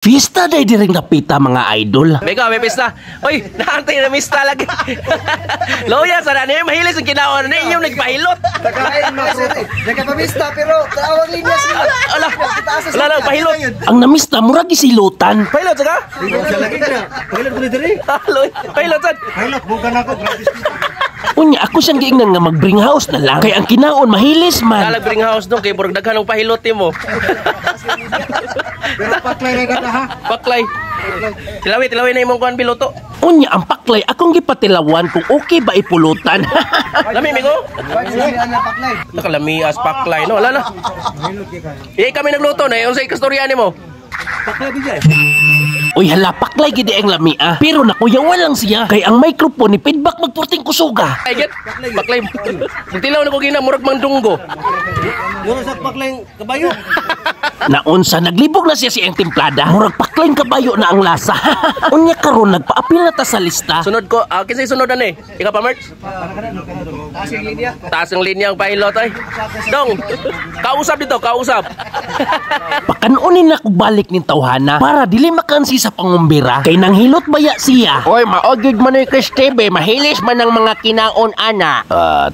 Fiesta day direng napita mga idol. Mega, may pista. Uy, naantay na mista lagi. Loya, sana niya mahilis ang kinaon na inyong nagpahilot. Nakain mo sir. Nagpapamista pero tawag linya sila. Wala, pahilot. Ang namista murag isilutan. Pahilot, saka? Lagi na. Pilot ko diri. Pahilot, saan? Pilot bukan ako. Unya ako siyang giingnan nga mag-bring house na lang. Kay ang kinaon mahilis man. Kalag bring house nung kay burag daghan ng pahilot mo. Pero paklay na ha. Paklay. Tilawi na imong kuan piloto. Unya ang paklay akong gipatilawan kung okay ba ipulutan. Lami migo. Paklay. Nakalami as paklay no. Wala na. Kami nagluto na unsay kastorya nimo? Paklay bijay. Uy hala paklay gid ang lamia. Pero nakuyawan lang siya kay ang microphone ni feedback magpurting kusuga. Ay get. Paklay. Tilaw na ko gina murag mandunggo. Mura sa paklay kabayo. Naunsa naglibog na siya si ang timplada. Murag paklain kabayo na ang lasa. Unya karon nagpaapil na ta sa lista. Sunod ko, kinsay sunod ani? Ika pa merch? Taas yung linya. Taas ang linya ang pilot ay. Dong, kausap dito, kausap. Pakanunin na kog balik ning tawhana para dili makansi sa pangumbira kay nang hilot baya siya. Oy, maogyod man ni Chris TV, mahilis man ang mga kinaon ana.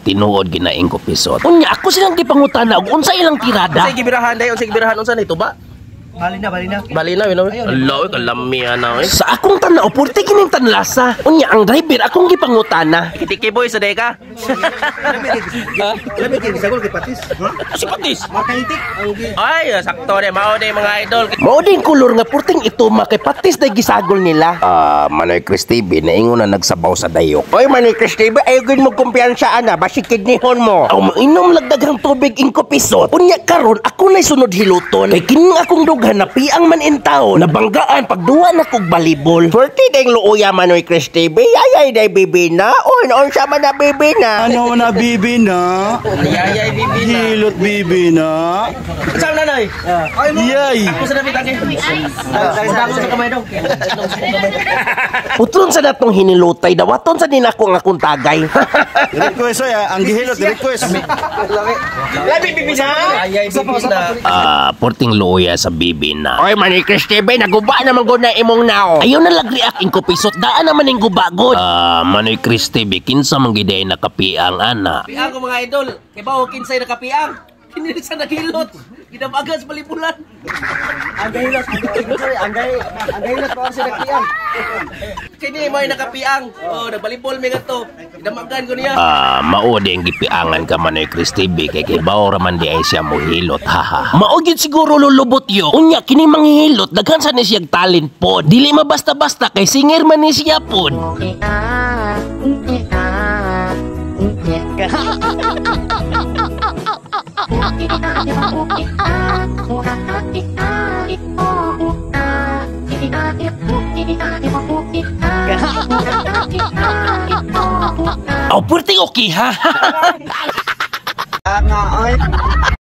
Tinuod ginaing ko pisot. Unya ako silang gipangutana og unsa ilang tirada. Unsay gibirahan day, unsay gibirahan unsa ni tuba? Bali na. Bali na, wino. Hello, kalami ana eh. Sa akong tanaw purti kining tanlasa. Unya ang driver akong gipangutana. Kitiki boy sa deka. Labi kini sagol kay patis. Si Patis. Makaitik ang Ay, sakto de mao de mga idol. Mao ding kulor nga purting ito makay patis day gisagol nila. Manoy Chris TV, naingon na nagsabaw sa dayok. Oy, Manoy Chris TV, ayogin mo kumpiyansa ana, basig kidnihon mo. Aw mainom lagdaghang tubig ingko pisot. Unya karon ako nay sunod hiluton. Kay kining akong dughan na piang man in taon. Nabanggaan pagduwa na kog balibol. Swerte ding luuya Manoy Chris TV, ayay day bibina. Oy, noon siya man na bibina. Ano na bibi na? Yayay bibi na. Hilot bibi na? Saan nanay? Yay! Ako sa dapat lagi. Ako sa kamay dong. Putron sa natong hinilutay dawaton sa dinako nga akong tagay. Request oy, ang gihilot, request. Labi bibi na. Yayay bibi na. Purting luuya sa bibi na. Oy, Manoy Chris TV, naguba naman gud na imong nao. Ayaw na lagriak ingko pisot daan naman ning gubagod. Manoy Chris TV kinsa man giday nakapiang ana. Piang ko mga idol. Kay ba kinsay nakapiang? Kini sa nagilot. Ginabagas balibulan. ang gahilot pa sa nakian. Kini mo ay nakapiang. Oh, nagbalibol mi gadto. Gidamagan ko niya. Mao di ang gipiangan ka Manoy Chris TV kay kibaw raman di ay siya mohilot. Haha. Mao gyud siguro lulubot yo. Unya kini manghihilot daghan sa ni siyang talent pod. Dili mabasta-basta kay singer man ni siya pod. Purting okay ha.